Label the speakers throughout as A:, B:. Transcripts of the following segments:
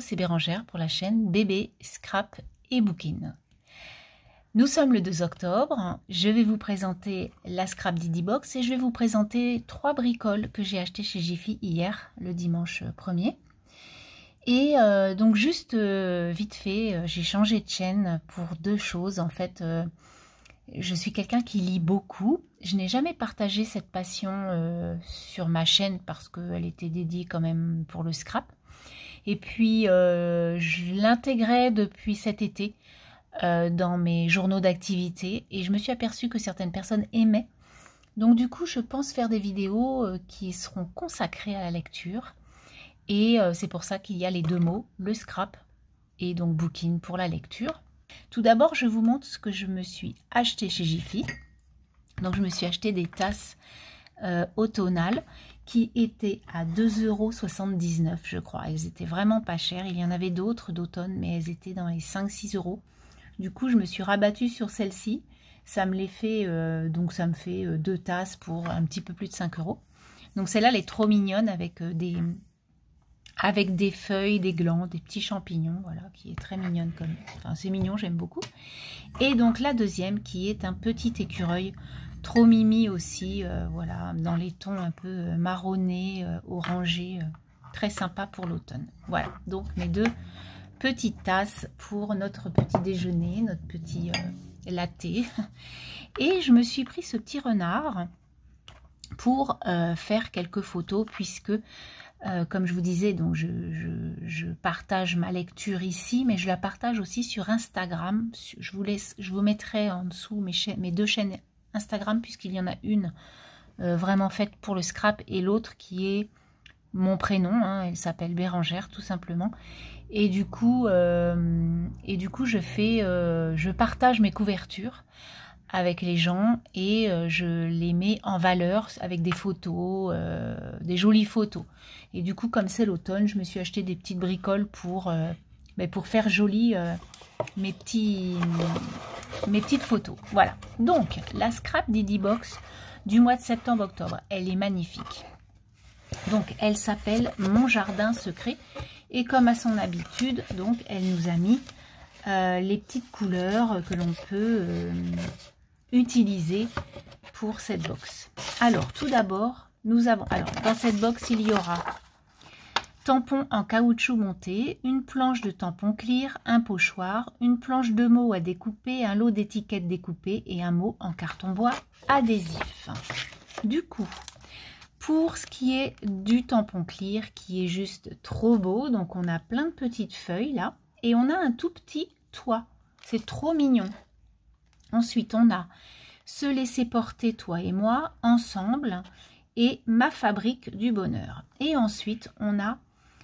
A: c'est Bérangère pour la chaîne Bébé, Scrap et Booking. Nous sommes le 2 octobre, je vais vous présenter la Scrap Didi Box et je vais vous présenter 3 bricoles que j'ai achetées chez Jiffy hier, le dimanche 1er. Et donc juste vite fait, j'ai changé de chaîne pour 2 choses. En fait, je suis quelqu'un qui lit beaucoup. Je n'ai jamais partagé cette passion sur ma chaîne parce qu'elle était dédiée quand même pour le scrap. Et puis, je l'intégrais depuis cet été dans mes journaux d'activité et je me suis aperçue que certaines personnes aimaient. Donc du coup, je pense faire des vidéos qui seront consacrées à la lecture. Et c'est pour ça qu'il y a les 2 mots, le scrap et donc Booking pour la lecture. Tout d'abord, je vous montre ce que je me suis acheté chez Jiffy. Donc je me suis acheté des tasses automnales qui étaient à 2,79 € je crois. Elles étaient vraiment pas chères. Il y en avait d'autres d'automne, mais elles étaient dans les 5-6 €. Du coup, je me suis rabattue sur celle-ci. Ça me les fait, donc ça me fait 2 tasses pour un petit peu plus de 5 €. Donc celle-là, elle est trop mignonne avec des feuilles, des glands, des petits champignons, voilà, qui est très mignonne comme. Enfin, c'est mignon, j'aime beaucoup. Et donc la deuxième qui est un petit écureuil, trop mimi aussi, voilà, dans les tons un peu marronnés, orangés, très sympa pour l'automne. Voilà, donc mes 2 petites tasses pour notre petit déjeuner, notre petit latte. Et je me suis pris ce petit renard pour faire quelques photos puisque comme je vous disais, donc je partage ma lecture ici, mais je la partage aussi sur Instagram. Je vous mettrai en dessous mes 2 chaînes Instagram, puisqu'il y en a une vraiment faite pour le scrap et l'autre qui est mon prénom, hein, elle s'appelle Bérangère tout simplement. Et du coup, je partage mes couvertures avec les gens et je les mets en valeur avec des photos, des jolies photos. Et du coup, comme c'est l'automne, je me suis acheté des petites bricoles pour faire joli mes petites photos. Voilà. Donc, la Scrap Didi Box du mois de septembre-octobre, elle est magnifique. Donc, elle s'appelle Mon Jardin Secret. Et comme à son habitude, donc, elle nous a mis les petites couleurs que l'on peut utiliser pour cette box. Alors tout d'abord nous avons, dans cette box il y aura tampon en caoutchouc monté, une planche de tampon clear, un pochoir, une planche de mots à découper, un lot d'étiquettes découpées et un mot en carton bois adhésif. Du coup, pour ce qui est du tampon clear qui est juste trop beau, donc on a plein de petites feuilles là et on a un tout petit toit, c'est trop mignon. Ensuite, on a Se laisser porter, toi et moi, ensemble, et Ma fabrique du bonheur. Et ensuite, on a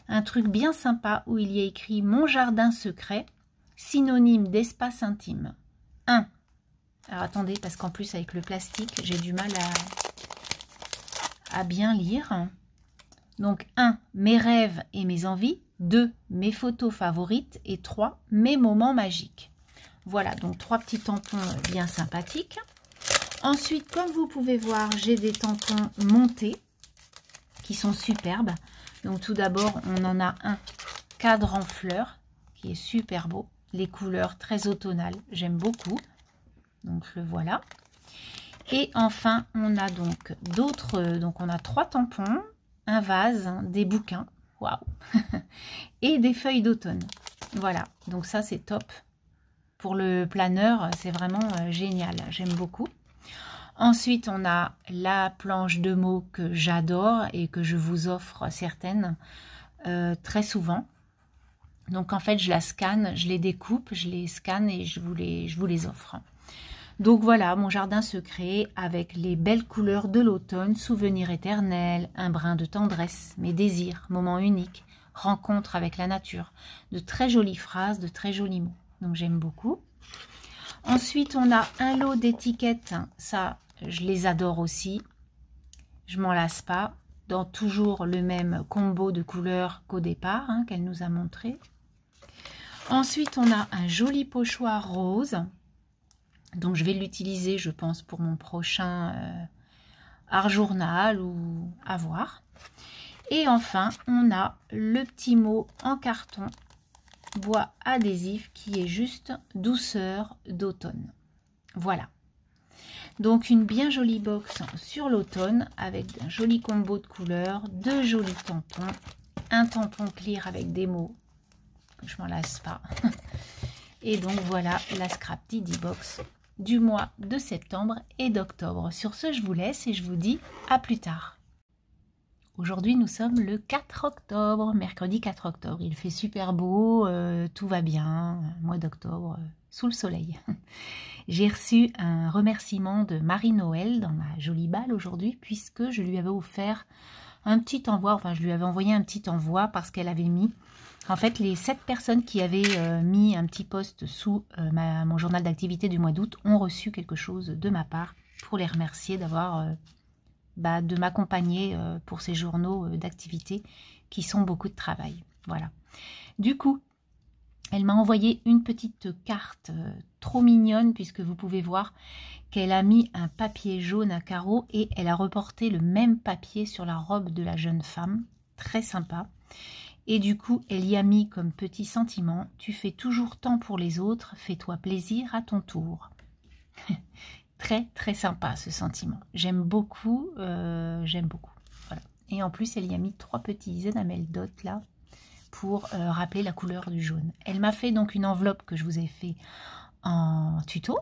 A: un truc bien sympa où il y a écrit Mon jardin secret, synonyme d'espace intime. 1. Alors attendez, parce qu'en plus, avec le plastique, j'ai du mal à bien lire. Donc 1. Mes rêves et mes envies. 2. Mes photos favorites. Et 3. Mes moments magiques. Voilà, donc 3 petits tampons bien sympathiques. Ensuite, comme vous pouvez voir, j'ai des tampons montés qui sont superbes. Donc tout d'abord, on en a un cadre en fleurs qui est super beau. Les couleurs très automnales, j'aime beaucoup. Donc le voilà. Et enfin, on a donc d'autres, donc on a 3 tampons, un vase, des bouquins, waouh, et des feuilles d'automne. Voilà, donc ça c'est top. Pour le planeur, c'est vraiment génial, j'aime beaucoup. Ensuite, on a la planche de mots que j'adore et que je vous offre certaines très souvent. Donc en fait, je la scanne, je les découpe, je les scanne et je vous les offre. Donc voilà, mon jardin secret avec les belles couleurs de l'automne, souvenirs éternels, un brin de tendresse, mes désirs, moments uniques, rencontre avec la nature, de très jolies phrases, de très jolis mots. Donc j'aime beaucoup. Ensuite, on a un lot d'étiquettes. Ça, je les adore aussi. Je m'en lasse pas. Dans toujours le même combo de couleurs qu'au départ, hein, qu'elle nous a montré. Ensuite, on a un joli pochoir rose. Donc, je vais l'utiliser, je pense, pour mon prochain art journal ou à voir. Et enfin, on a le petit mot en carton bois adhésif qui est juste douceur d'automne. Voilà. Donc une bien jolie box sur l'automne avec un joli combo de couleurs, 2 jolis tampons, un tampon clear avec des mots que je m'en lasse pas. Et donc voilà la Scrap Didi Box du mois de septembre et d'octobre. Sur ce, je vous laisse et je vous dis à plus tard. Aujourd'hui, nous sommes le 4 octobre, mercredi 4 octobre. Il fait super beau, tout va bien, mois d'octobre, sous le soleil. J'ai reçu un remerciement de Marie-Noël dans ma jolie balle aujourd'hui, puisque je lui avais offert un petit envoi, enfin je lui avais envoyé un petit envoi parce qu'elle avait mis, en fait les 7 personnes qui avaient mis un petit post sous mon journal d'activité du mois d'août ont reçu quelque chose de ma part pour les remercier d'avoir... de m'accompagner pour ces journaux d'activité qui sont beaucoup de travail. Voilà. Du coup, elle m'a envoyé une petite carte trop mignonne puisque vous pouvez voir qu'elle a mis un papier jaune à carreaux et elle a reporté le même papier sur la robe de la jeune femme. Très sympa. Et du coup, elle y a mis comme petit sentiment « Tu fais toujours tant pour les autres, fais-toi plaisir à ton tour ». Très très sympa ce sentiment, j'aime beaucoup, voilà. Et en plus elle y a mis 3 petits enamel dots là pour rappeler la couleur du jaune. Elle m'a fait donc une enveloppe que je vous ai fait en tuto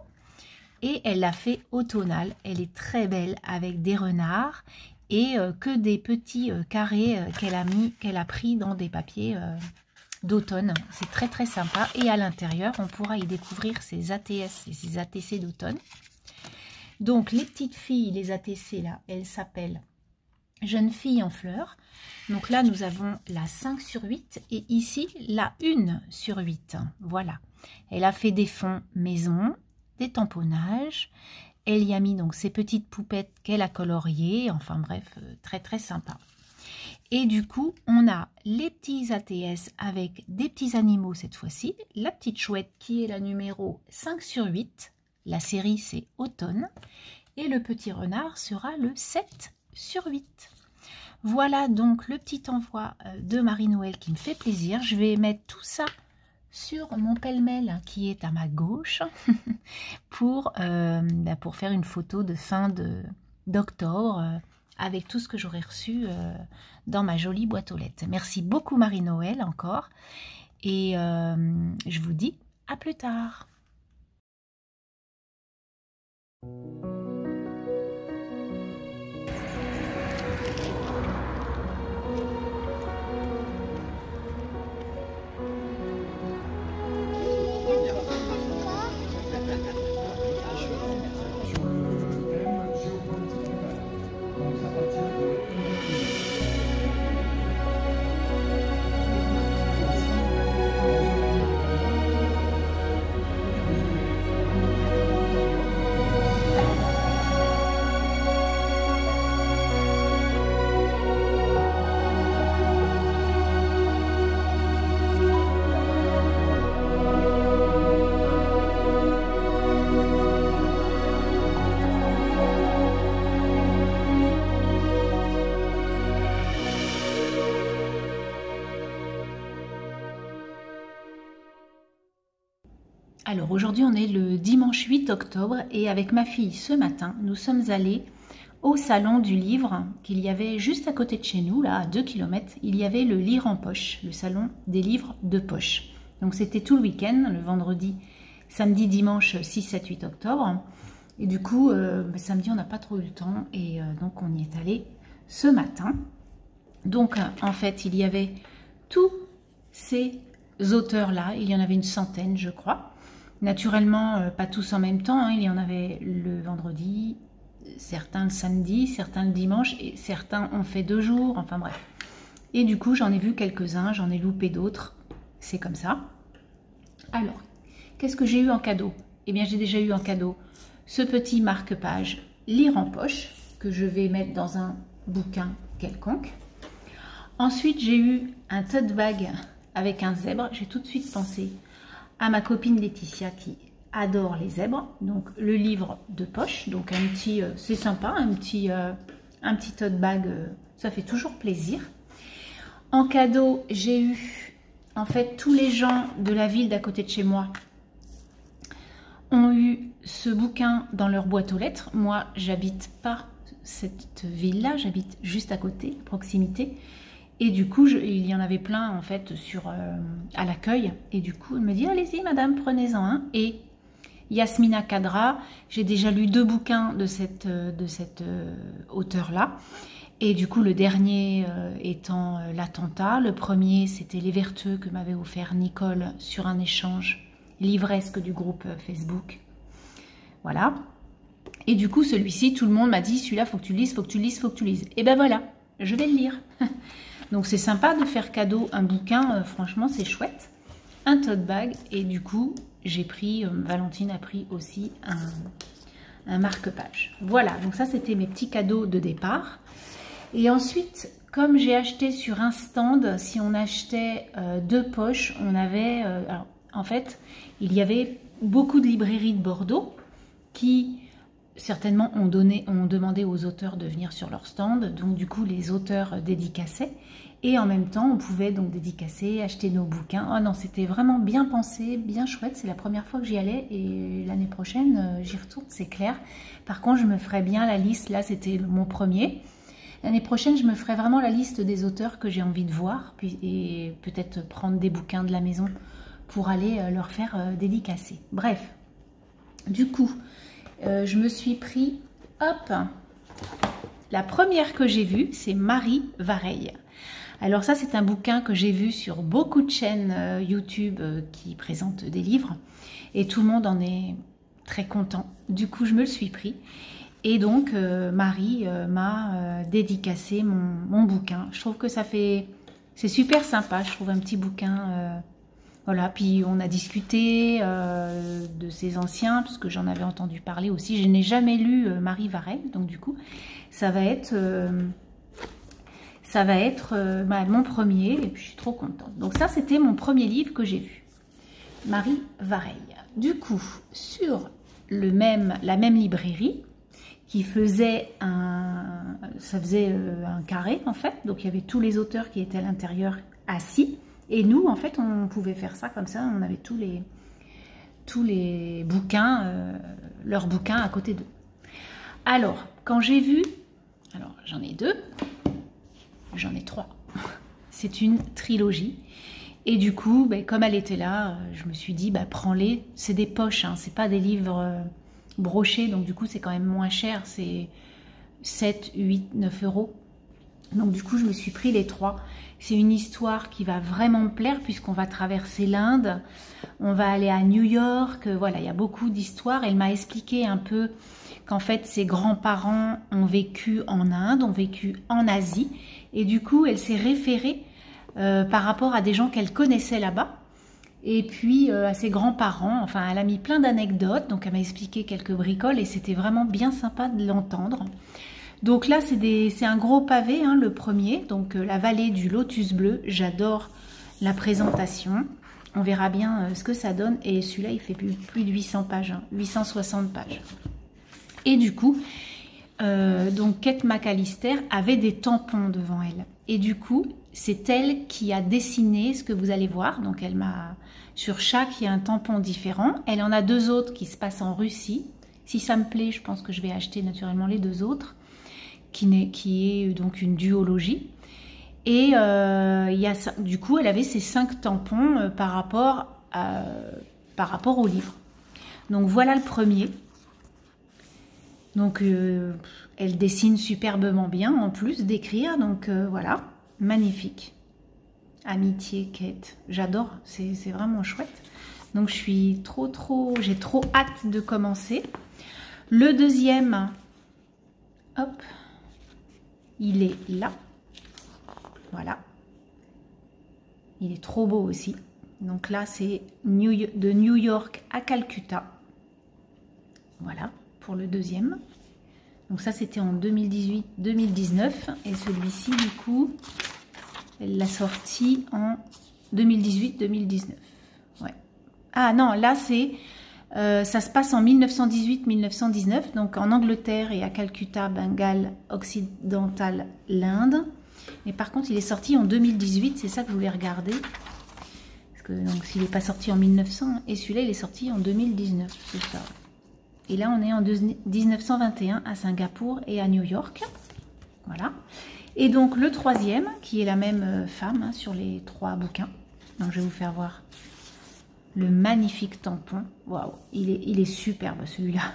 A: et elle l'a fait automnale. Elle est très belle avec des renards et que des petits carrés qu'elle a pris dans des papiers d'automne. C'est très très sympa et à l'intérieur on pourra y découvrir ses ATS et ses ATC d'automne. Donc, les petites filles, les ATC, là, elles s'appellent Jeune fille en fleurs. Donc là, nous avons la 5 sur 8 et ici, la 1 sur 8. Voilà. Elle a fait des fonds maison, des tamponnages. Elle y a mis donc ces petites poupettes qu'elle a coloriées. Enfin bref, très très sympa. Et du coup, on a les petits ATS avec des petits animaux cette fois-ci. La petite chouette qui est la numéro 5 sur 8. La série, c'est automne. Et le petit renard sera le 7 sur 8. Voilà donc le petit envoi de Marie-Noël qui me fait plaisir. Je vais mettre tout ça sur mon pêle-mêle qui est à ma gauche pour faire une photo de fin d'octobre avec tout ce que j'aurai reçu dans ma jolie boîte aux lettres. Merci beaucoup Marie-Noël encore. Et je vous dis à plus tard. Alors aujourd'hui on est le dimanche 8 octobre et avec ma fille ce matin nous sommes allés au salon du livre qu'il y avait juste à côté de chez nous, là à 2 km, il y avait le Lire en poche, le salon des livres de poche. Donc c'était tout le week-end, le vendredi, samedi, dimanche 6, 7, 8 octobre. Et du coup samedi on n'a pas trop eu le temps et donc on y est allé ce matin. Donc en fait il y avait tous ces auteurs-là, il y en avait une centaine je crois. Naturellement, pas tous en même temps, hein. Il y en avait le vendredi, certains le samedi, certains le dimanche, et certains ont fait 2 jours, enfin bref. Et du coup, j'en ai vu quelques-uns, j'en ai loupé d'autres, c'est comme ça. Alors, qu'est-ce que j'ai eu en cadeau? Eh bien, j'ai déjà eu en cadeau ce petit marque-page Lire en poche, que je vais mettre dans un bouquin quelconque. Ensuite, j'ai eu un tote bag avec un zèbre, j'ai tout de suite pensé à ma copine Laetitia qui adore les zèbres, donc le livre de poche, donc un petit, c'est sympa, un petit tote bag, ça fait toujours plaisir. En cadeau, j'ai eu en fait, tous les gens de la ville d'à côté de chez moi ont eu ce bouquin dans leur boîte aux lettres. Moi, j'habite pas cette ville-là, j'habite juste à côté, à proximité. Et du coup, il y en avait plein en fait à l'accueil. Et du coup, elle me dit, allez-y madame, prenez-en un. Et Yasmina Kadra, j'ai déjà lu 2 bouquins de cette auteure-là. Et du coup, le dernier étant l'attentat. Le premier, c'était Les Verteux que m'avait offert Nicole sur un échange livresque du groupe Facebook. Voilà. Et du coup, celui-ci, tout le monde m'a dit, celui-là, faut que tu lises, faut que tu lises, faut que tu lises. Et ben voilà, je vais le lire. Donc c'est sympa de faire cadeau un bouquin, franchement, c'est chouette. Un tote bag. Et du coup, j'ai pris, Valentine a pris aussi un marque-page. Voilà, donc ça, c'était mes petits cadeaux de départ. Et ensuite, comme j'ai acheté sur un stand, si on achetait 2 poches, on avait... alors, en fait, il y avait beaucoup de librairies de Bordeaux qui, certainement, ont demandé aux auteurs de venir sur leur stand. Donc, du coup, les auteurs dédicaçaient. Et en même temps, on pouvait donc dédicacer, acheter nos bouquins. Oh non, c'était vraiment bien pensé, bien chouette. C'est la première fois que j'y allais et l'année prochaine, j'y retourne, c'est clair. Par contre, je me ferais bien la liste. Là, c'était mon premier. L'année prochaine, je me ferai vraiment la liste des auteurs que j'ai envie de voir et peut-être prendre des bouquins de la maison pour aller leur faire dédicacer. Bref, du coup, je me suis pris, hop, la première que j'ai vue, c'est Marie Vareille. Alors ça, c'est un bouquin que j'ai vu sur beaucoup de chaînes YouTube qui présentent des livres et tout le monde en est très content. Du coup, je me le suis pris. Et donc, Marie m'a dédicacé mon bouquin. Je trouve que ça fait... C'est super sympa, je trouve, un petit bouquin. Voilà, puis on a discuté de ses anciens, parce que j'en avais entendu parler aussi. Je n'ai jamais lu Marie Vareille, donc du coup, ça va être mon premier, et puis je suis trop contente. Donc ça, c'était mon premier livre que j'ai vu. Marie Vareille. Du coup, sur la même librairie, qui faisait un carré en fait, donc il y avait tous les auteurs qui étaient à l'intérieur assis, et nous en fait on pouvait faire ça comme ça, on avait tous les bouquins, leurs bouquins à côté d'eux. Alors quand j'ai vu, alors j'en ai 2, j'en ai 3, c'est une trilogie, et du coup comme elle était là, je me suis dit prends-les, c'est des poches, hein, c'est pas des livres broché, donc du coup c'est quand même moins cher, c'est 7, 8, 9 euros. Donc du coup je me suis pris les 3. C'est une histoire qui va vraiment me plaire puisqu'on va traverser l'Inde, on va aller à New York, voilà, il y a beaucoup d'histoires. Elle m'a expliqué un peu qu'en fait ses grands-parents ont vécu en Inde, ont vécu en Asie, et du coup elle s'est référée par rapport à des gens qu'elle connaissait là-bas. Et puis à ses grands-parents, enfin elle a mis plein d'anecdotes, donc elle m'a expliqué quelques bricoles et c'était vraiment bien sympa de l'entendre. Donc là c'est un gros pavé, hein, le premier, donc la vallée du lotus bleu, j'adore la présentation. On verra bien ce que ça donne, et celui-là il fait plus de 800 pages, hein, 860 pages. Et du coup, donc Kate McAllister avait des tampons devant elle. Et du coup, c'est elle qui a dessiné ce que vous allez voir. Donc elle m'a... Sur chaque, il y a un tampon différent. Elle en a 2 autres qui se passent en Russie. Si ça me plaît, je pense que je vais acheter naturellement les 2 autres, qui est donc une duologie. Et il y a ça. Du coup, elle avait ces 5 tampons par rapport au livre. Donc voilà le premier. Donc elle dessine superbement bien en plus d'écrire, donc voilà, magnifique. Amitié, Kate, j'adore, c'est vraiment chouette. Donc je suis j'ai trop hâte de commencer. Le deuxième, hop, il est là, voilà. Il est trop beau aussi. Donc là c'est de New York à Calcutta, voilà. Pour le deuxième. Donc ça c'était en 2018-2019, et celui-ci du coup elle l'a sorti en 2018-2019. Ouais. Ah non, là c'est ça se passe en 1918-1919, donc en Angleterre et à Calcutta, Bengale occidental, l'Inde. Mais par contre il est sorti en 2018, c'est ça que je voulais regarder. Parce que donc s'il n'est pas sorti en 1900, et celui-là il est sorti en 2019, c'est ça. Et là on est en 1921 à Singapour et à New York. Voilà. Et donc le troisième, qui est la même femme hein, sur les 3 bouquins. Donc je vais vous faire voir le magnifique tampon. Waouh, il est superbe celui-là.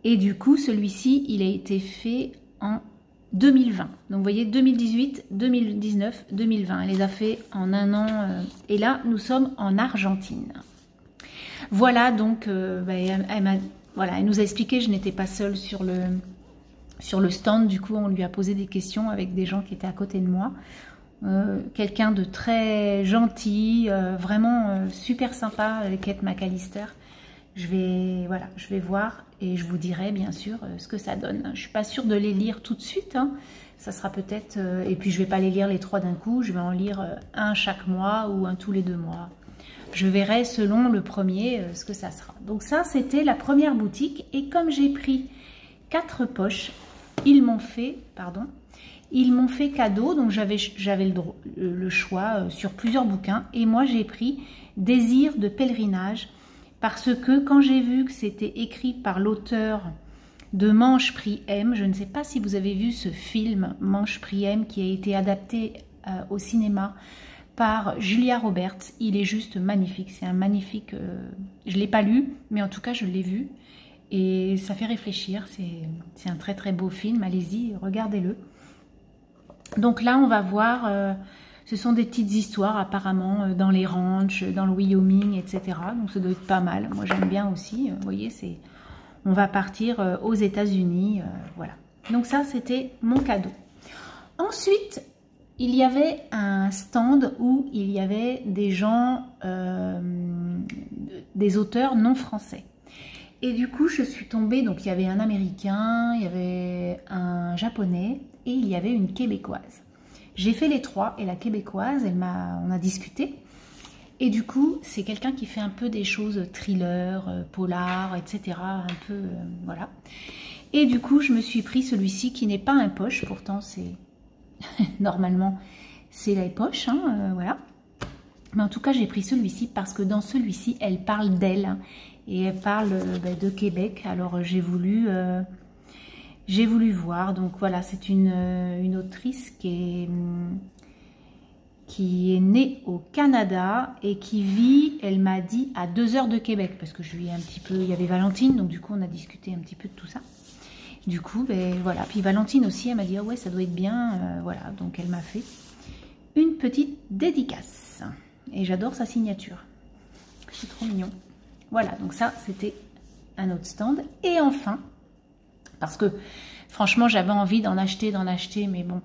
A: Et du coup, celui-ci, il a été fait en 2020. Donc, vous voyez, 2018, 2019, 2020. Elle les a fait en un an. Et là, nous sommes en Argentine. Voilà, donc, elle nous a expliqué, je n'étais pas seule sur le stand. Du coup, on lui a posé des questions avec des gens qui étaient à côté de moi. Quelqu'un de très gentil, vraiment super sympa, Kate McAllister. Je vais voir et je vous dirai bien sûr ce que ça donne. Je ne suis pas sûre de les lire tout de suite. Hein. Ça sera peut-être... et puis je ne vais pas les lire les 3 d'un coup. Je vais en lire un chaque mois ou un tous les 2 mois. Je verrai selon le premier ce que ça sera. Donc ça, c'était la première boutique. Et comme j'ai pris 4 poches, ils m'ont fait cadeau. Donc j'avais le choix sur plusieurs bouquins. Et moi, j'ai pris Désir de pèlerinage. Parce que quand j'ai vu que c'était écrit par l'auteur de Manche Prix M, je ne sais pas si vous avez vu ce film Manche Prix M qui a été adapté au cinéma par Julia Roberts. Il est juste magnifique, c'est un magnifique... je ne l'ai pas lu, mais en tout cas je l'ai vu. Et ça fait réfléchir, c'est un très très beau film, allez-y, regardez-le. Donc là on va voir... ce sont des petites histoires apparemment dans les ranchs, dans le Wyoming, etc. Donc ça doit être pas mal. Moi j'aime bien aussi. Vous voyez, on va partir aux États-Unis. Voilà. Donc ça c'était mon cadeau. Ensuite, il y avait un stand où il y avait des gens, des auteurs non français. Et du coup je suis tombée, donc il y avait un Américain, il y avait un Japonais et il y avait une Québécoise. J'ai fait les 3 et la québécoise, on a discuté. Et du coup, c'est quelqu'un qui fait un peu des choses thriller, polar, etc. Un peu, voilà. Et du coup, je me suis pris celui-ci qui n'est pas un poche. Pourtant, c'est normalement, c'est la poche, hein, voilà. Mais en tout cas, j'ai pris celui-ci parce que dans celui-ci, elle parle d'elle. Hein, et elle parle de Québec. Alors, j'ai voulu voir, donc voilà, c'est une autrice qui est née au Canada et qui vit, elle m'a dit, à 2 heures de Québec, parce que je lui ai un petit peu, il y avait Valentine, donc du coup on a discuté un petit peu de tout ça. Du coup, voilà, puis Valentine aussi, elle m'a dit, oh ouais, ça doit être bien, voilà, donc elle m'a fait une petite dédicace. Et j'adore sa signature, c'est trop mignon. Voilà, donc ça, c'était un autre stand. Et enfin... parce que franchement j'avais envie d'en acheter, mais bon,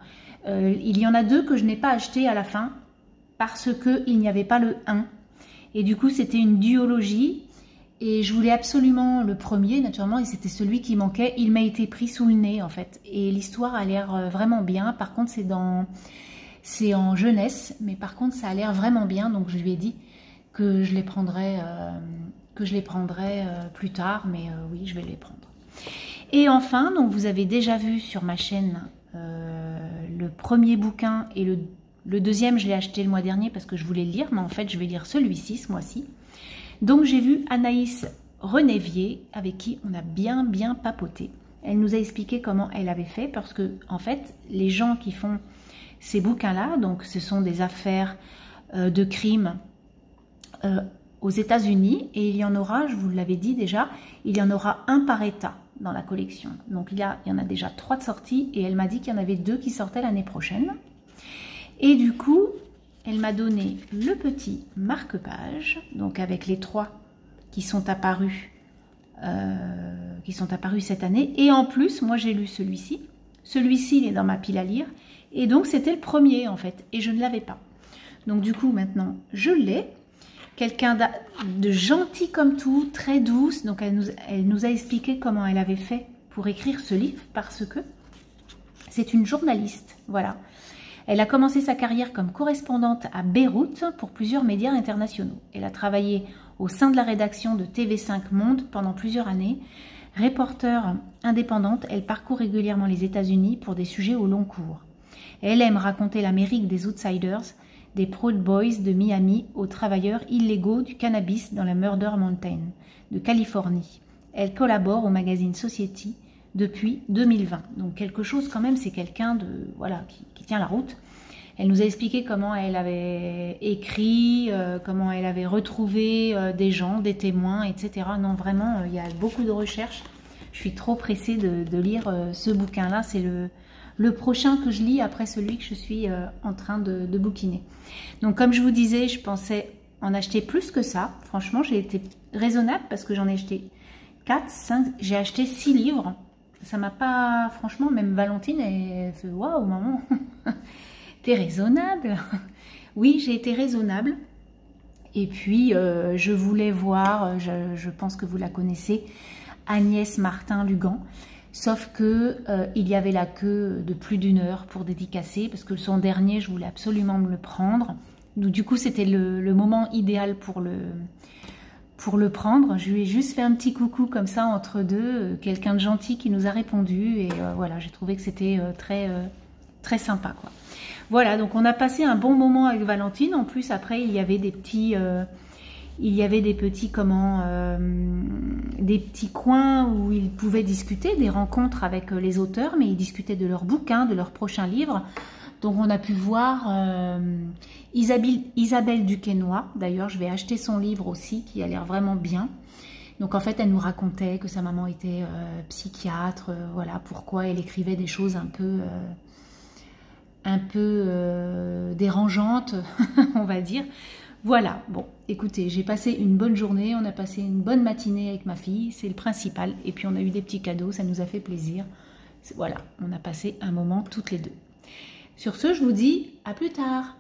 A: il y en a 2 que je n'ai pas acheté à la fin parce qu'il n'y avait pas le 1 et du coup c'était une duologie et je voulais absolument le premier naturellement et c'était celui qui manquait. Il m'a été pris sous le nez en fait et l'histoire a l'air vraiment bien. Par contre c'est en jeunesse, mais par contre ça a l'air vraiment bien, donc je lui ai dit que je les prendrais plus tard, mais oui, je vais les prendre. Et enfin, donc vous avez déjà vu sur ma chaîne le premier bouquin et le deuxième, je l'ai acheté le mois dernier parce que je voulais le lire, mais en fait, je vais lire celui-ci ce mois-ci. Donc, j'ai vu Anaïs Renévier avec qui on a bien papoté. Elle nous a expliqué comment elle avait fait parce que, en fait, les gens qui font ces bouquins-là, donc ce sont des affaires de crimes aux États-Unis et il y en aura, je vous l'avais dit déjà, il y en aura un par État dans la collection. Donc il y en a déjà 3 de sorties et elle m'a dit qu'il y en avait 2 qui sortaient l'année prochaine. Et du coup, elle m'a donné le petit marque-page, donc avec les 3 qui sont apparus cette année. Et en plus, moi j'ai lu celui-ci. Celui-ci, il est dans ma pile à lire. Et donc c'était le premier en fait. Et je ne l'avais pas. Donc du coup, maintenant, je l'ai. Quelqu'un de gentil comme tout, très douce. Donc elle nous a expliqué comment elle avait fait pour écrire ce livre parce que c'est une journaliste. Voilà. Elle a commencé sa carrière comme correspondante à Beyrouth pour plusieurs médias internationaux. Elle a travaillé au sein de la rédaction de TV5 Monde pendant plusieurs années. Reporter indépendante, elle parcourt régulièrement les États-Unis pour des sujets au long cours. Elle aime raconter l'Amérique des outsiders, des Proud Boys de Miami aux travailleurs illégaux du cannabis dans la Murder Mountain de Californie. Elle collabore au magazine Society depuis 2020. Donc quelque chose quand même, c'est quelqu'un de voilà qui tient la route. Elle nous a expliqué comment elle avait écrit, comment elle avait retrouvé des gens, des témoins, etc. Non, vraiment, il y a beaucoup de recherches. Je suis trop pressée de lire ce bouquin-là. C'est le prochain que je lis après celui que je suis en train de bouquiner. Donc, comme je vous disais, je pensais en acheter plus que ça. Franchement, j'ai été raisonnable parce que j'en ai acheté 4, 5, j'ai acheté 6 livres. Ça m'a pas... Franchement, même Valentine, elle fait « Waouh, maman !» T'es raisonnable. Oui, j'ai été raisonnable. Et puis, je voulais voir, je pense que vous la connaissez, Agnès Martin-Lugan. Sauf que il y avait la queue de plus d'1 heure pour dédicacer, parce que son dernier, je voulais absolument me le prendre. Donc, du coup, c'était le moment idéal pour le prendre. Je lui ai juste fait un petit coucou comme ça entre deux, quelqu'un de gentil qui nous a répondu. Et voilà, j'ai trouvé que c'était très sympa, quoi. Voilà, donc on a passé un bon moment avec Valentine. En plus, après, il y avait des petits, des petits coins où ils pouvaient discuter, des rencontres avec les auteurs, mais ils discutaient de leurs bouquins, de leurs prochains livres. Donc on a pu voir Isabelle Duquesnoy. D'ailleurs, je vais acheter son livre aussi, qui a l'air vraiment bien. Donc en fait, elle nous racontait que sa maman était psychiatre, voilà, pourquoi elle écrivait des choses un peu dérangeante, on va dire. Voilà, bon, écoutez, j'ai passé une bonne journée, on a passé une bonne matinée avec ma fille, c'est le principal. Et puis on a eu des petits cadeaux, ça nous a fait plaisir. Voilà, on a passé un moment toutes les deux. Sur ce, je vous dis à plus tard.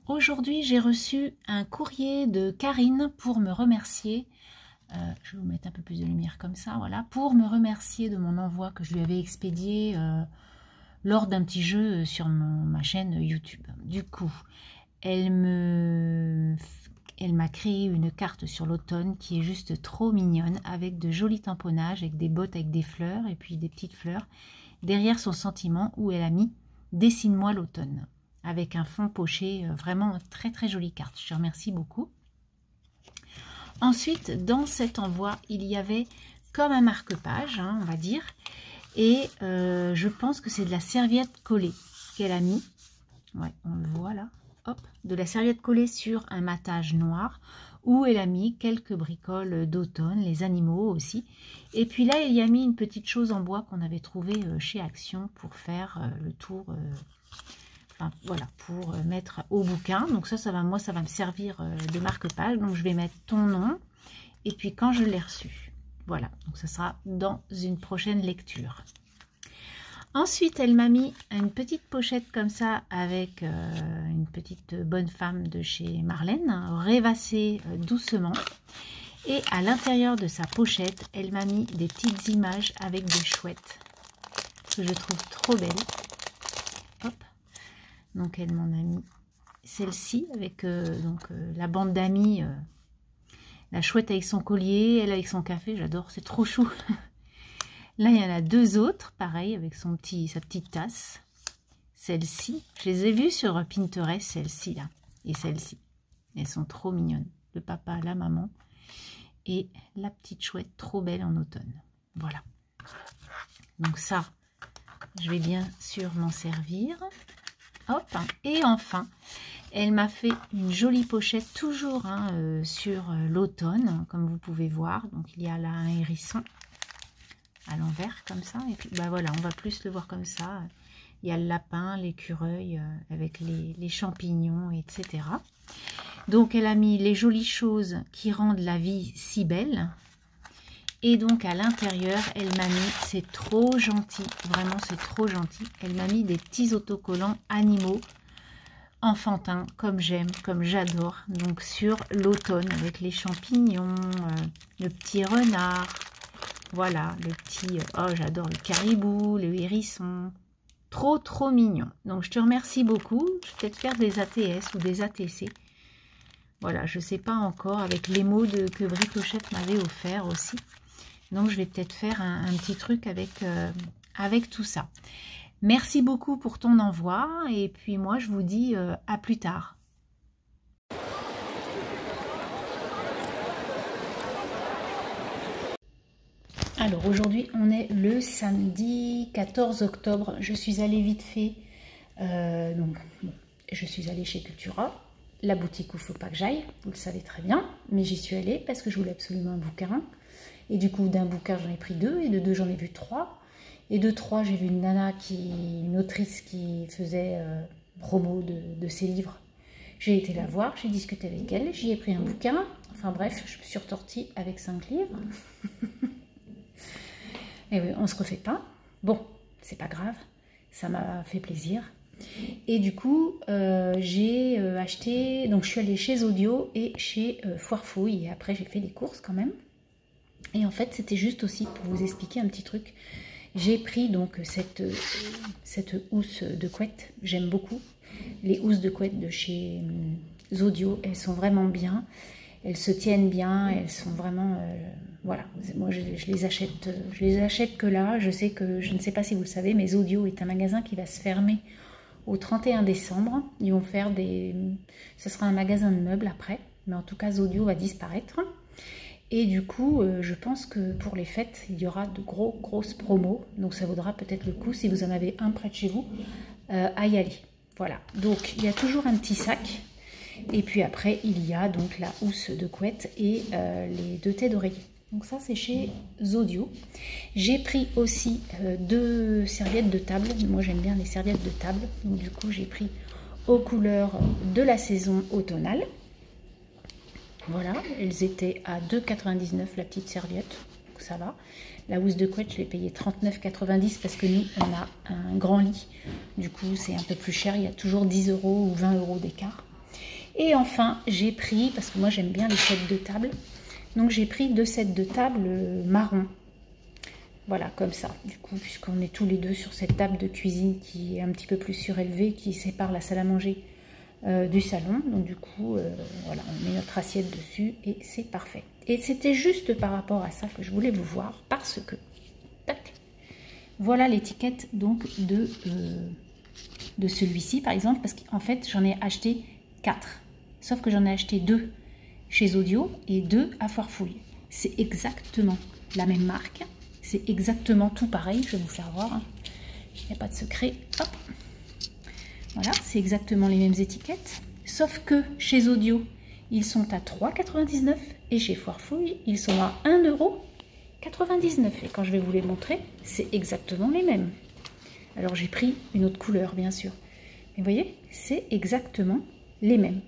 A: Aujourd'hui, j'ai reçu un courrier de Karine pour me remercier. Je vais vous mettre un peu plus de lumière comme ça, voilà, pour me remercier de mon envoi que je lui avais expédié lors d'un petit jeu sur ma chaîne YouTube. Du coup, elle m'a créé une carte sur l'automne qui est juste trop mignonne, avec de jolis tamponnages, avec des bottes avec des fleurs et puis des petites fleurs. Derrière son sentiment, où elle a mis « Dessine-moi l'automne » avec un fond poché, vraiment très très jolie carte. Je te remercie beaucoup. Ensuite, dans cet envoi, il y avait comme un marque-page, hein, on va dire, et je pense que c'est de la serviette collée qu'elle a mis. Ouais, on le voit là. Hop, de la serviette collée sur un matage noir où elle a mis quelques bricoles d'automne, les animaux aussi. Et puis là, il y a mis une petite chose en bois qu'on avait trouvée chez Action pour faire le tour, enfin voilà, pour mettre au bouquin. Donc ça va, moi, ça va me servir de marque-page. Donc je vais mettre ton nom et puis quand je l'ai reçu. Voilà, donc ça sera dans une prochaine lecture. Ensuite, elle m'a mis une petite pochette comme ça avec une petite bonne femme de chez Marlène, rêvassée doucement. Et à l'intérieur de sa pochette, elle m'a mis des petites images avec des chouettes que je trouve trop belles. Hop. Donc elle m'en a mis celle-ci avec la bande d'amis. La chouette avec son collier, elle avec son café, j'adore, c'est trop chou. Là, il y en a 2 autres, pareil, avec sa petite tasse. Celle-ci, je les ai vues sur Pinterest, celle-ci là, et celle-ci. Elles sont trop mignonnes. Le papa, la maman, et la petite chouette, trop belle en automne. Voilà. Donc ça, je vais bien sûr m'en servir. Hop, et enfin... Elle m'a fait une jolie pochette, toujours hein, sur l'automne, comme vous pouvez voir. Donc, il y a là un hérisson à l'envers, comme ça. Et puis, bah voilà, on va plus le voir comme ça. Il y a le lapin, l'écureuil, avec les champignons, etc. Donc, elle a mis les jolies choses qui rendent la vie si belle. Et donc, à l'intérieur, elle m'a mis, c'est trop gentil, vraiment, c'est trop gentil. Elle m'a mis des petits autocollants animaux, enfantin, comme j'aime, comme j'adore. Donc sur l'automne avec les champignons, le petit renard, voilà, le petit, oh j'adore le caribou, le hérisson, trop trop mignon. Donc je te remercie beaucoup. Je vais peut-être faire des ATS ou des ATC. Voilà, je sais pas encore, avec les mots que Bricochette m'avait offert aussi. Donc je vais peut-être faire un petit truc avec tout ça. Merci beaucoup pour ton envoi et puis moi je vous dis à plus tard. Alors aujourd'hui on est le samedi 14 octobre, je suis allée vite fait, je suis allée chez Cultura, la boutique où il ne faut pas que j'aille, vous le savez très bien, mais j'y suis allée parce que je voulais absolument un bouquin, et du coup d'un bouquin j'en ai pris 2, et de 2 j'en ai vu 3, et de 3 j'ai vu une nana, une autrice qui faisait promo de ses livres. J'ai été la voir, j'ai discuté avec elle, j'y ai pris un bouquin, enfin bref, je me suis retortie avec 5 livres. Et oui, on se refait pas. Bon, c'est pas grave, ça m'a fait plaisir. Et du coup, j'ai acheté, donc je suis allée chez Audio et chez Foire Fouille. Et après, j'ai fait des courses quand même. Et en fait, c'était juste aussi pour vous expliquer un petit truc. J'ai pris donc cette housse de couette, j'aime beaucoup. Les housses de couette de chez Audio, elles sont vraiment bien. Elles se tiennent bien, elles sont vraiment... voilà, moi je les achète que là. Je sais que, je ne sais pas si vous le savez, mais Audio est un magasin qui va se fermer au 31 décembre. Ils vont faire des... Ce sera un magasin de meubles après, mais en tout cas Audio va disparaître. Et du coup, je pense que pour les fêtes, il y aura de grosses promos. Donc ça vaudra peut-être le coup, si vous en avez un près de chez vous, à y aller. Voilà, donc il y a toujours un petit sac. Et puis après, il y a donc la housse de couette et les 2 têtes d'oreiller. Donc ça, c'est chez Audio. J'ai pris aussi 2 serviettes de table. Moi, j'aime bien les serviettes de table. Donc du coup, j'ai pris aux couleurs de la saison automnale. Voilà, elles étaient à 2,99 € la petite serviette. Donc ça va. La housse de couette, je l'ai payée 39,90 € parce que nous, on a un grand lit. Du coup, c'est un peu plus cher. Il y a toujours 10 € ou 20 € d'écart. Et enfin, j'ai pris, parce que moi j'aime bien les sets de table, donc j'ai pris 2 sets de table marron. Voilà, comme ça. Du coup, puisqu'on est tous les deux sur cette table de cuisine qui est un petit peu plus surélevée, qui sépare la salle à manger du salon. Donc du coup, voilà, on met notre assiette dessus et c'est parfait. Et c'était juste par rapport à ça que je voulais vous voir, parce que, tac, voilà l'étiquette donc de celui-ci par exemple, parce qu'en fait j'en ai acheté 4. Sauf que j'en ai acheté 2 chez Audio et 2 à Foire Fouille. C'est exactement la même marque. C'est exactement tout pareil. Je vais vous faire voir. Hein. Il n'y a pas de secret. Hop. Voilà, c'est exactement les mêmes étiquettes. Sauf que chez Audio, ils sont à 3,99 € et chez Foire Fouille, ils sont à 1,99 €. Et quand je vais vous les montrer, c'est exactement les mêmes. Alors j'ai pris une autre couleur, bien sûr. Mais vous voyez, c'est exactement les mêmes.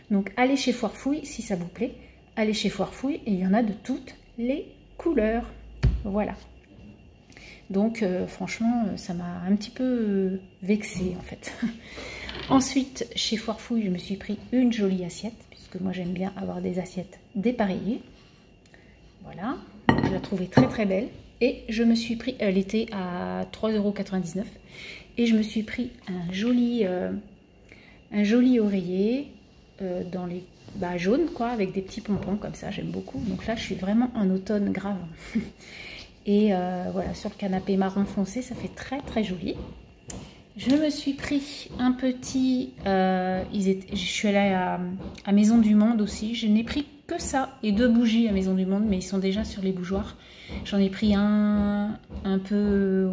A: Donc allez chez Foire Fouille si ça vous plaît, allez chez Foire Fouille et il y en a de toutes les couleurs. Voilà. Donc franchement, ça m'a un petit peu vexée en fait. Ensuite, chez Foire Fouille, je me suis pris une jolie assiette, puisque moi j'aime bien avoir des assiettes dépareillées. Voilà, je la trouvais très belle. Et je me suis pris, elle était à 3,99 €. Et je me suis pris un joli oreiller dans les jaunes, quoi, avec des petits pompons comme ça, j'aime beaucoup. Donc là, je suis vraiment en automne grave. Et voilà, sur le canapé marron foncé, ça fait très joli. Je me suis pris un petit... je suis allée à Maison du Monde aussi. Je n'ai pris que ça et 2 bougies à Maison du Monde, mais ils sont déjà sur les bougeoirs. J'en ai pris un peu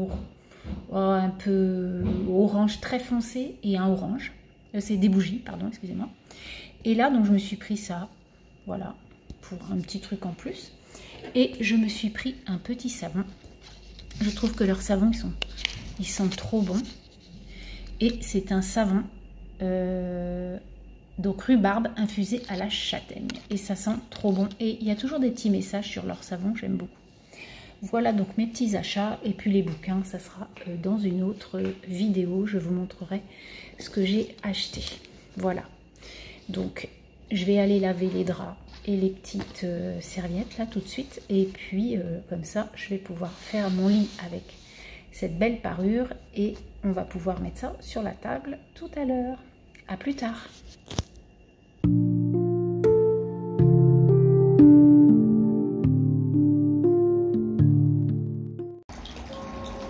A: orange très foncé et un orange. C'est des bougies, pardon, excusez-moi. Et là, donc, je me suis pris ça, voilà, pour un petit truc en plus. Et je me suis pris un petit savon. Je trouve que leurs savons, ils sont trop bons. Et c'est un savon, donc rhubarbe infusé à la châtaigne. Et ça sent trop bon. Et il y a toujours des petits messages sur leur savon, j'aime beaucoup. Voilà donc mes petits achats. Et puis les bouquins, ça sera dans une autre vidéo. Je vous montrerai ce que j'ai acheté. Voilà. Donc, je vais aller laver les draps et les petites serviettes là tout de suite. Et puis, comme ça, je vais pouvoir faire mon lit avec cette belle parure. Et on va pouvoir mettre ça sur la table tout à l'heure. À plus tard.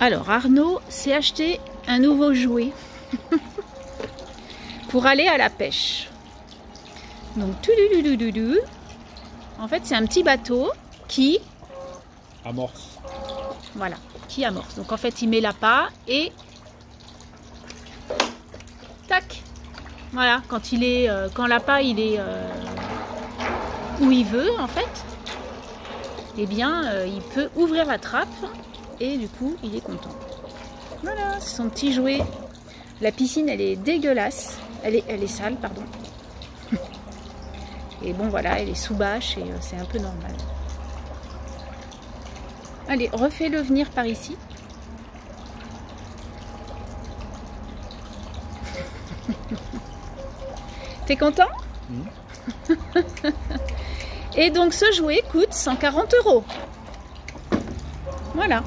A: Alors, Arnaud s'est acheté un nouveau jouet pour aller à la pêche. Donc, en fait, c'est un petit bateau qui
B: amorce.
A: Voilà, qui amorce. Donc, en fait, il met l'appât et tac. Voilà, quand l'appât il est où il veut, en fait, eh bien, il peut ouvrir la trappe et du coup, il est content. Voilà, c'est son petit jouet. La piscine, elle est dégueulasse. Elle est sale, pardon. Et bon, voilà, elle est sous bâche et c'est un peu normal. Allez, refais-le venir par ici. T'es content? Et donc, ce jouet coûte 140 €. Voilà.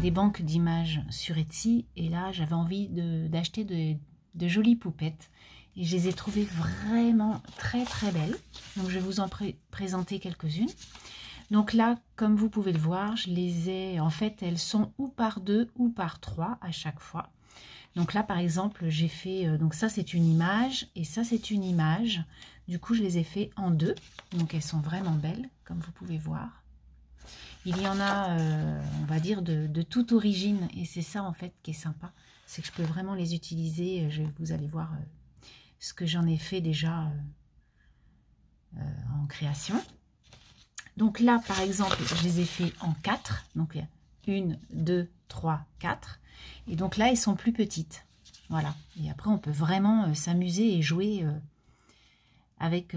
A: Banque d'images sur Etsy et là j'avais envie d'acheter de jolies poupettes et je les ai trouvées vraiment très belles, donc je vais vous en présenter quelques-unes. Donc là, comme vous pouvez le voir, je les ai, en fait elles sont ou par 2 ou par 3 à chaque fois. Donc là par exemple j'ai fait, donc ça c'est une image et ça c'est une image, du coup je les ai fait en 2, donc elles sont vraiment belles comme vous pouvez voir. Il y en a, on va dire, de toute origine. Et c'est ça, en fait, qui est sympa. C'est que je peux vraiment les utiliser. Vous allez voir ce que j'en ai fait déjà en création. Donc là, par exemple, je les ai fait en 4. Donc, il y a 1, 2, 3, 4. Et donc là, elles sont plus petites. Voilà. Et après, on peut vraiment s'amuser et jouer avec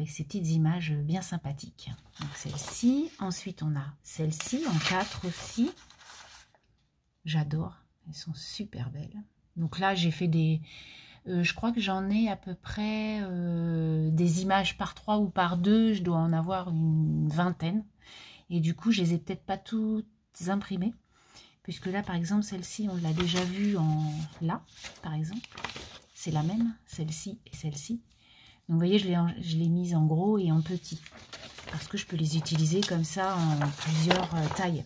A: ces petites images bien sympathiques. Donc celle-ci, ensuite on a celle-ci en 4 aussi. J'adore, elles sont super belles. Donc là j'ai fait des, je crois que j'en ai à peu près des images par 3 ou par 2, je dois en avoir une vingtaine. Et du coup je les ai peut-être pas toutes imprimées, puisque là par exemple celle-ci on l'a déjà vue en là, par exemple. C'est la même, celle-ci et celle-ci. Donc vous voyez, je l'ai mise en gros et en petit. Parce que je peux les utiliser comme ça en plusieurs tailles.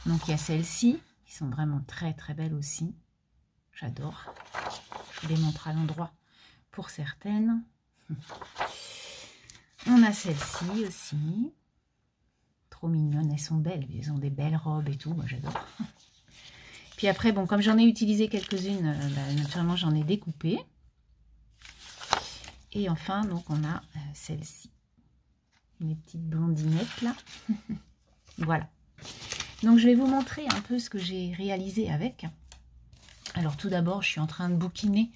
A: Donc il y a celles-ci, qui sont vraiment très très belles aussi. J'adore. Je vous les montre à l'endroit pour certaines. On a celle-ci aussi. Trop mignonnes, elles sont belles. Elles ont des belles robes et tout, moi j'adore. Puis après, bon, comme j'en ai utilisé quelques-unes, naturellement j'en ai découpé. Et enfin, donc on a celle-ci. Mes petites blondinettes là. Voilà. Donc je vais vous montrer un peu ce que j'ai réalisé avec. Alors tout d'abord, je suis en train de bouquiner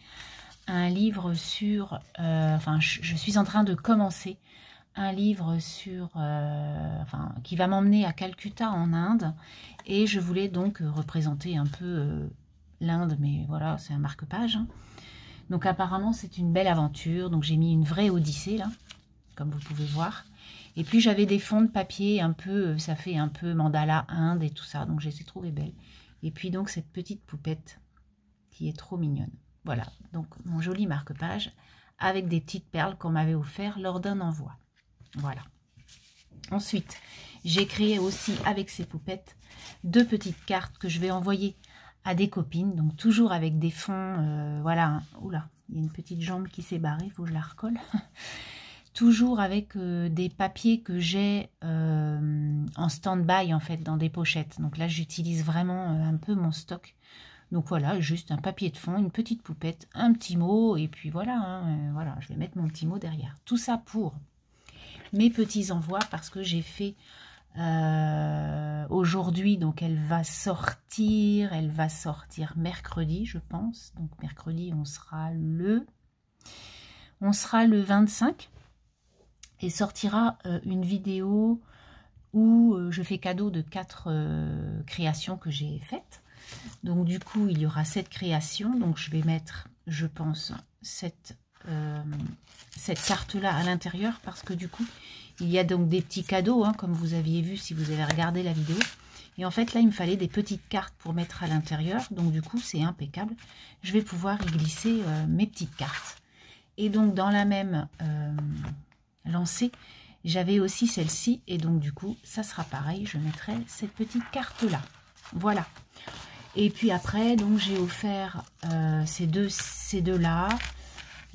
A: un livre sur... enfin, je suis en train de commencer un livre sur... enfin, qui va m'emmener à Calcutta en Inde. Et je voulais donc représenter un peu l'Inde, mais voilà, c'est un marque-page. Hein. Donc apparemment, c'est une belle aventure. Donc j'ai mis une vraie odyssée là, comme vous pouvez voir. Et puis j'avais des fonds de papier un peu, ça fait un peu mandala Inde et tout ça. Donc je les ai trouvées belles. Et puis donc cette petite poupette qui est trop mignonne. Voilà, donc mon joli marque-page avec des petites perles qu'on m'avait offert lors d'un envoi. Voilà. Ensuite, j'ai créé aussi avec ces poupettes 2 petites cartes que je vais envoyer à des copines. Donc toujours avec des fonds, voilà. Oula, il y a une petite jambe qui s'est barrée, il faut que je la recolle. Toujours avec des papiers que j'ai en stand-by en fait, dans des pochettes. Donc là, j'utilise vraiment un peu mon stock. Donc voilà, juste un papier de fond, une petite poupette, un petit mot, et puis voilà, hein, voilà, je vais mettre mon petit mot derrière. Tout ça pour mes petits envois, parce que j'ai fait aujourd'hui, donc elle va sortir mercredi, je pense. Donc mercredi, on sera le 25, et sortira une vidéo où je fais cadeau de 4 créations que j'ai faites. Donc du coup, il y aura 7 créations. Donc je vais mettre, je pense, cette carte-là à l'intérieur, parce que du coup, il y a donc des petits cadeaux, hein, comme vous aviez vu si vous avez regardé la vidéo. Et en fait, là, il me fallait des petites cartes pour mettre à l'intérieur. Donc du coup, c'est impeccable. Je vais pouvoir y glisser mes petites cartes. Et donc, dans la même lancée, j'avais aussi celle-ci. Et donc, du coup, ça sera pareil. Je mettrai cette petite carte-là. Voilà. Et puis après, donc j'ai offert ces deux-là.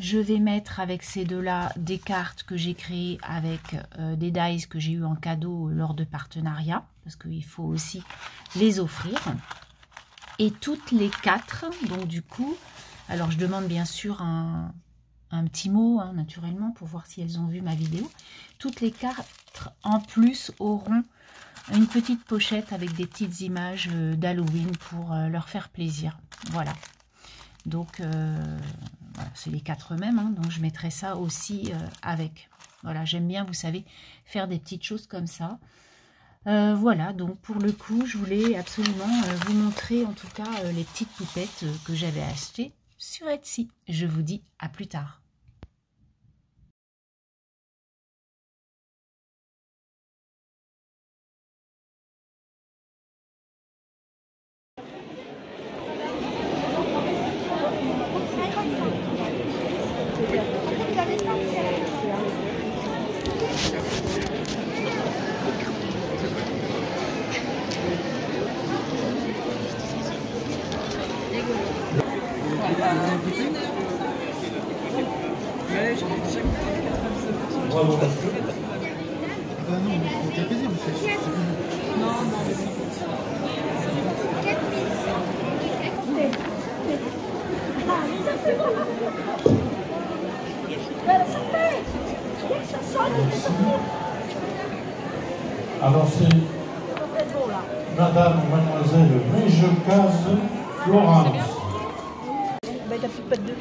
A: Je vais mettre avec ces deux-là des cartes que j'ai créées avec des dies que j'ai eu en cadeau lors de partenariat. Parce qu'il faut aussi les offrir. Et toutes les 4, donc du coup, alors je demande bien sûr un petit mot, hein, naturellement, pour voir si elles ont vu ma vidéo. Toutes les 4 en plus auront une petite pochette avec des petites images d'Halloween pour leur faire plaisir. Voilà. Donc, voilà, c'est les 4 mêmes, hein, donc je mettrai ça aussi avec. Voilà, j'aime bien, vous savez, faire des petites choses comme ça. Voilà, donc pour le coup, je voulais absolument vous montrer en tout cas les petites poupettes que j'avais achetées sur Etsy. Je vous dis à plus tard.
C: Bravo. Ah bah non, mais c'est plaisir, mais c'est non,
D: alors c'est Madame, Mademoiselle Méjecase Florence.
E: Bah, t'as plus pas de deux.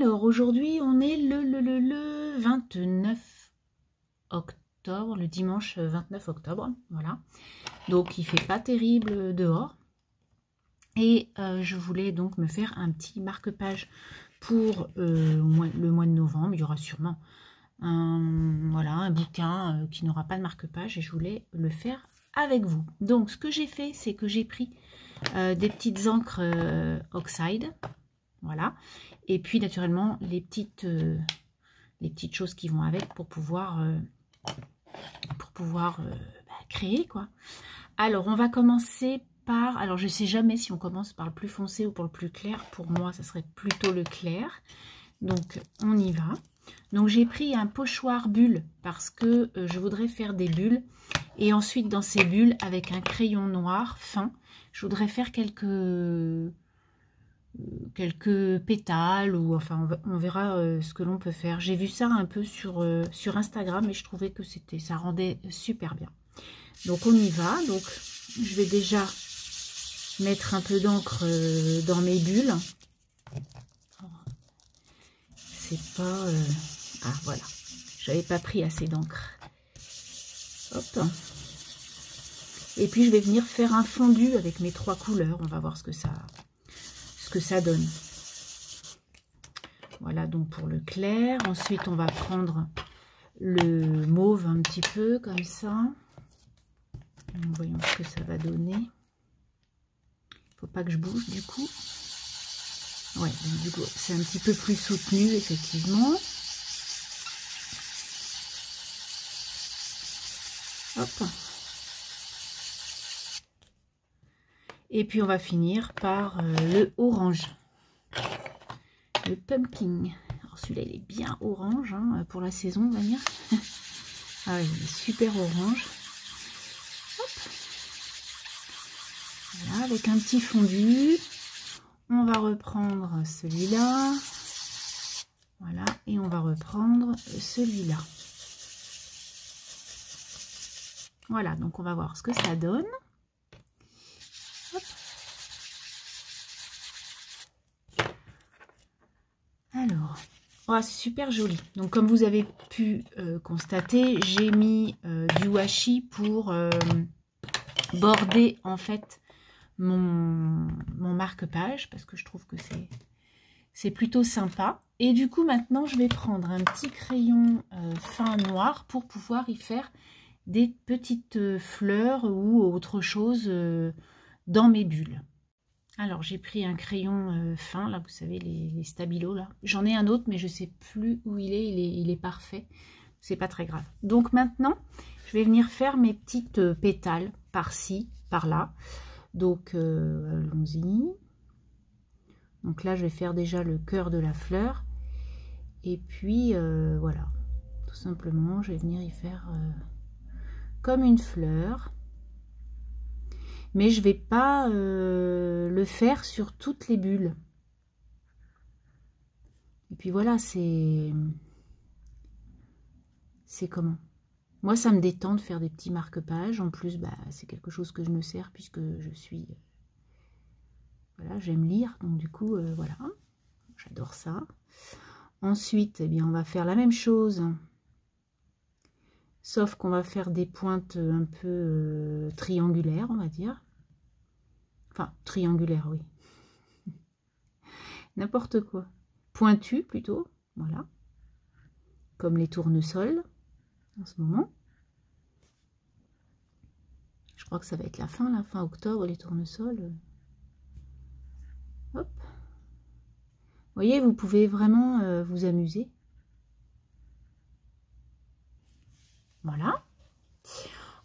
A: Alors, aujourd'hui, on est le 29 octobre, le dimanche 29 octobre, voilà. Donc, il fait pas terrible dehors. Et je voulais donc me faire un petit marque-page pour le mois de novembre. Il y aura sûrement un bouquin qui n'aura pas de marque-page et je voulais le faire avec vous. Donc, ce que j'ai fait, c'est que j'ai pris des petites encres Oxide, voilà. Et puis, naturellement, les petites choses qui vont avec pour pouvoir créer, quoi. Alors, on va commencer par... Alors, je ne sais jamais si on commence par le plus foncé ou par le plus clair. Pour moi, ça serait plutôt le clair. Donc, on y va. Donc, j'ai pris un pochoir bulle parce que je voudrais faire des bulles. Et ensuite, dans ces bulles, avec un crayon noir fin, je voudrais faire quelques pétales ou enfin on verra ce que l'on peut faire. J'ai vu ça un peu sur Instagram et je trouvais que ça rendait super bien. Donc on y va. Donc je vais déjà mettre un peu d'encre dans mes bulles. C'est pas ah voilà, j'avais pas pris assez d'encre. Hop. Et puis je vais venir faire un fondu avec mes 3 couleurs. On va voir ce que ça donne. Voilà donc pour le clair. Ensuite on va prendre le mauve un petit peu comme ça. Voyons ce que ça va donner. Il faut pas que je bouge du coup. Ouais, donc du coup c'est un petit peu plus soutenu effectivement. Hop. Et puis on va finir par le orange, le pumpkin. Alors celui-là il est bien orange hein, pour la saison on va dire. Ah oui, il est super orange. Hop. Voilà, avec un petit fondu. On va reprendre celui-là. Voilà, et on va reprendre celui-là. Voilà, donc on va voir ce que ça donne. Hop. Alors, oh, c'est super joli. Donc comme vous avez pu constater, j'ai mis du washi pour border en fait mon marque-page parce que je trouve que c'est plutôt sympa. Et du coup maintenant je vais prendre un petit crayon fin noir pour pouvoir y faire des petites fleurs ou autre chose dans mes bulles. Alors j'ai pris un crayon fin, là vous savez les stabilos là. J'en ai un autre mais je ne sais plus où il est parfait. C'est pas très grave. Donc maintenant je vais venir faire mes petites pétales par-ci, par-là. Donc allons-y. Donc là je vais faire déjà le cœur de la fleur. Et puis voilà. Tout simplement je vais venir y faire... comme une fleur, mais je vais pas le faire sur toutes les bulles. Et puis voilà, c'est comment? Moi, ça me détend de faire des petits marque-pages. En plus, bah, c'est quelque chose que je me sers puisque je suis... Voilà, j'aime lire, donc du coup, voilà, j'adore ça. Ensuite, eh bien, on va faire la même chose. Sauf qu'on va faire des pointes un peu triangulaires, on va dire. Enfin, triangulaires, oui. N'importe quoi. Pointues, plutôt. Voilà. Comme les tournesols, en ce moment. Je crois que ça va être la fin octobre, les tournesols. Hop. Vous voyez, vous pouvez vraiment vous amuser. Voilà.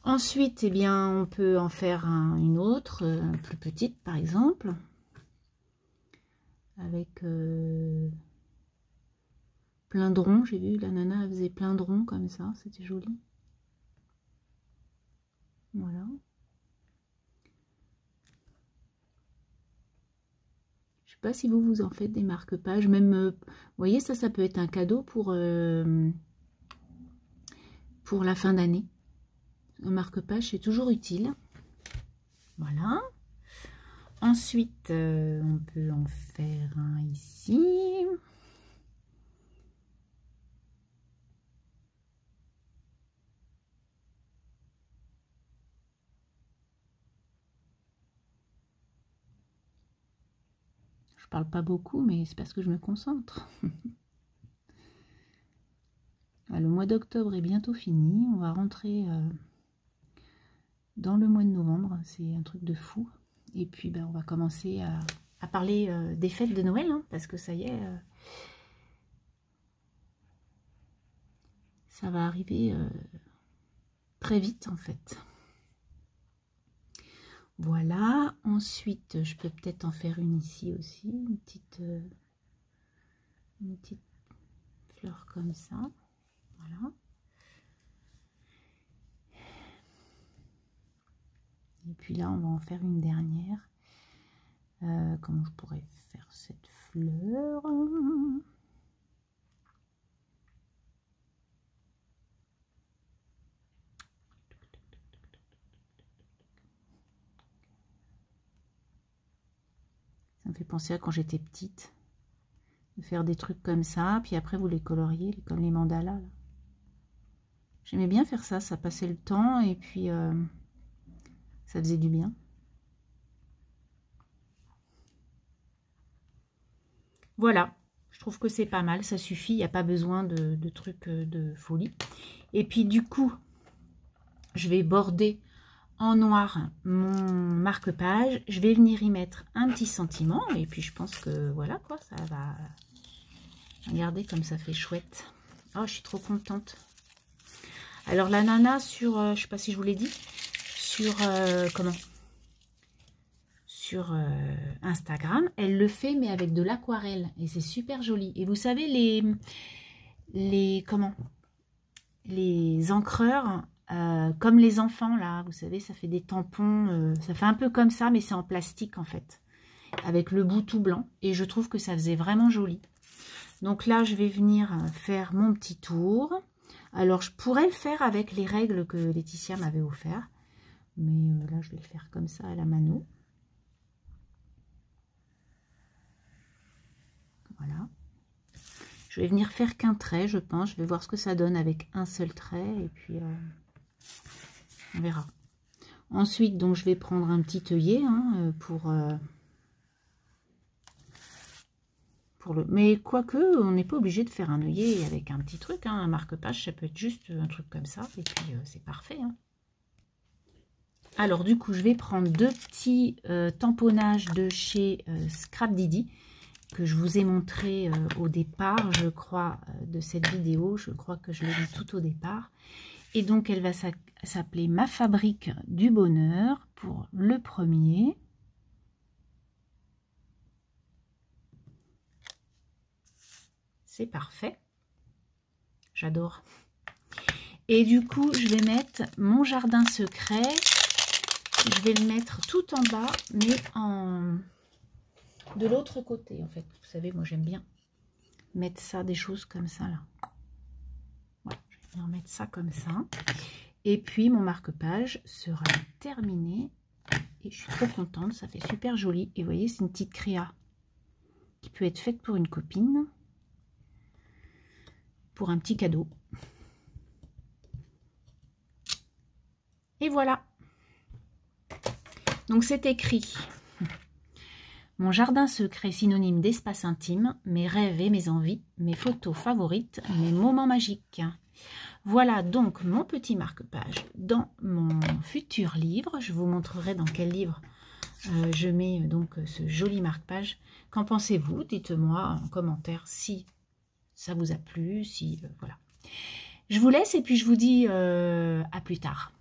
A: Ensuite, eh bien, on peut en faire une autre, plus petite par exemple, avec plein de ronds. J'ai vu la nana elle faisait plein de ronds comme ça, c'était joli. Voilà. Je sais pas si vous en faites des marque-pages, même, vous voyez, ça peut être un cadeau pour la fin d'année. Un marque-page, c'est toujours utile. Voilà. Ensuite, on peut en faire un ici. parle pas beaucoup, mais c'est parce que je me concentre. Le mois d'octobre est bientôt fini. On va rentrer dans le mois de novembre. C'est un truc de fou. Et puis, on va commencer à parler des fêtes de Noël, hein, parce que ça y est, ça va arriver très vite, en fait. Voilà. Ensuite, je peux peut-être en faire une ici aussi. Une petite fleur comme ça. Voilà. Et puis là, on va en faire une dernière. Comment je pourrais faire cette fleur? Ça me fait penser à quand j'étais petite. De faire des trucs comme ça, puis après vous les coloriez, comme les mandalas. J'aimais bien faire ça, ça passait le temps et puis ça faisait du bien. Voilà, je trouve que c'est pas mal, ça suffit, il n'y a pas besoin de trucs de folie. Et puis du coup, je vais border en noir mon marque-page. Je vais venir y mettre un petit sentiment et puis je pense que voilà quoi, ça va. Regardez comme ça fait chouette. Oh, je suis trop contente. Alors la nana sur, je sais pas si je vous l'ai dit, sur sur Instagram, elle le fait mais avec de l'aquarelle et c'est super joli. Et vous savez les encreurs comme les enfants là, vous savez, ça fait des tampons, ça fait un peu comme ça mais c'est en plastique en fait, avec le bout tout blanc et je trouve que ça faisait vraiment joli. Donc là je vais venir faire mon petit tour. Alors je pourrais le faire avec les règles que Laetitia m'avait offert, mais là je vais le faire comme ça à la mano. Voilà. Je vais venir faire qu'un trait, je pense. Je vais voir ce que ça donne avec un seul trait et puis on verra. Ensuite, donc, je vais prendre un petit œillet hein, pour le... Mais quoique, on n'est pas obligé de faire un œillet avec un petit truc. Hein, un marque-page, ça peut être juste un truc comme ça. Et puis, c'est parfait. Hein. Alors, du coup, je vais prendre deux petits tamponnages de chez Scrap Didi que je vous ai montré au départ, je crois, de cette vidéo. Je crois que je l'ai dit tout au départ. Et donc, elle va s'appeler Ma Fabrique du Bonheur pour le premier. C'est parfait. J'adore. Et du coup, je vais mettre mon jardin secret. Je vais le mettre tout en bas, mais de l'autre côté, en fait. Vous savez, moi, j'aime bien mettre ça, des choses comme ça, là. Voilà, je vais venir mettre ça comme ça. Et puis, mon marque-page sera terminé. Et je suis trop contente, ça fait super joli. Et vous voyez, c'est une petite créa qui peut être faite pour une copine. Pour un petit cadeau. Et voilà. Donc c'est écrit. Mon jardin secret synonyme d'espace intime, mes rêves et mes envies, mes photos favorites, mes moments magiques. Voilà donc mon petit marque-page dans mon futur livre. Je vous montrerai dans quel livre je mets donc ce joli marque-page. Qu'en pensez-vous? Dites-moi en commentaire si ça vous a plu, si voilà. Je vous laisse et puis je vous dis à plus tard.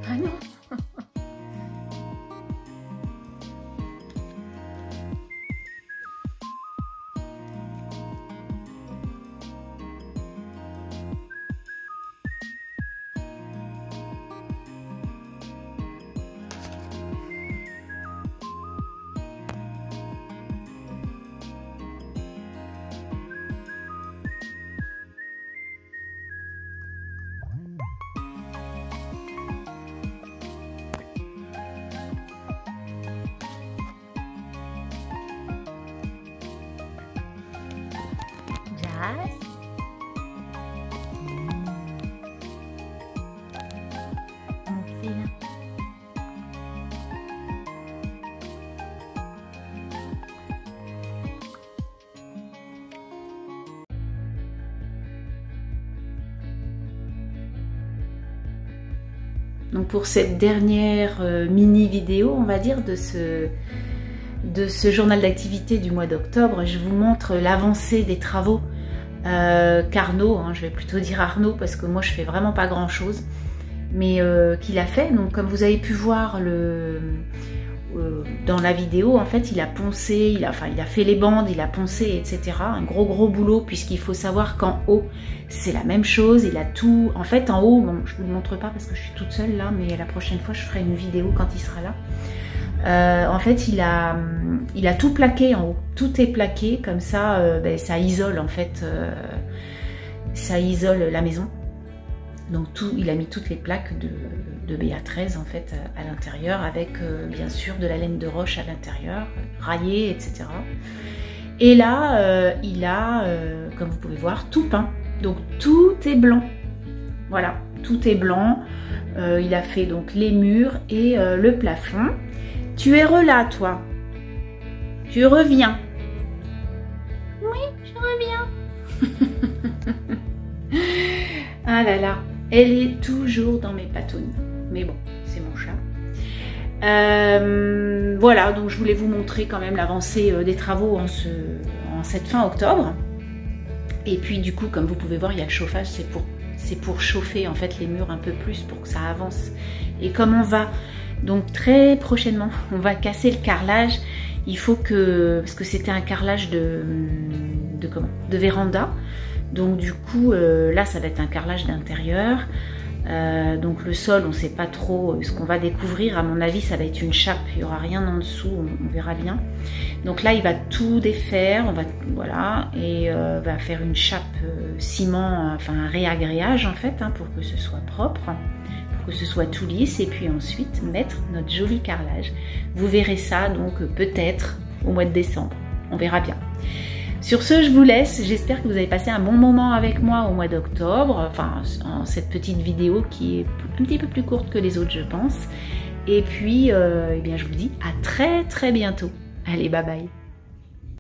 A: Ah non. Donc pour cette dernière mini vidéo, on va dire, de ce journal d'activité du mois d'octobre, je vous montre l'avancée des travaux qu'Arnaud, je vais plutôt dire Arnaud parce que moi je fais vraiment pas grand chose, mais qu'il a fait. Donc comme vous avez pu voir dans la vidéo, en fait il a poncé, il a fait les bandes, il a poncé, etc. Un gros boulot, puisqu'il faut savoir qu'en haut c'est la même chose, il a tout, en fait en haut, bon je vous le montre pas parce que je suis toute seule là, mais la prochaine fois je ferai une vidéo quand il sera là. En fait il a tout plaqué en haut, tout est plaqué, comme ça ça isole en fait, ça isole la maison. Donc il a mis toutes les plaques de BA13 en fait à l'intérieur, avec bien sûr de la laine de roche à l'intérieur, raillée, etc. Et là il a, comme vous pouvez voir, tout peint. Donc tout est blanc. Voilà, tout est blanc. Il a fait donc les murs et le plafond. Tu es là, toi. Tu reviens. Oui, je reviens. Ah là là. Elle est toujours dans mes patounes. Mais bon, c'est mon chat. Voilà, donc je voulais vous montrer quand même l'avancée des travaux en cette fin octobre. Et puis du coup, comme vous pouvez voir, il y a le chauffage, c'est pour chauffer en fait les murs un peu plus pour que ça avance. Et comme on va donc très prochainement, on va casser le carrelage, il faut que, parce que c'était un carrelage de véranda. Donc du coup, là, ça va être un carrelage d'intérieur. Donc le sol, on ne sait pas trop ce qu'on va découvrir. À mon avis, ça va être une chape. Il n'y aura rien en dessous, on verra bien. Donc là, il va tout défaire. Voilà, et va faire une chape ciment, enfin un réagréage en fait, pour que ce soit propre, pour que ce soit tout lisse. Et puis ensuite, mettre notre joli carrelage. Vous verrez ça donc peut-être au mois de décembre. On verra bien. Sur ce, je vous laisse. J'espère que vous avez passé un bon moment avec moi au mois d'octobre, enfin en cette petite vidéo qui est un petit peu plus courte que les autres, je pense. Et puis, eh bien, je vous dis à très bientôt. Allez, bye bye.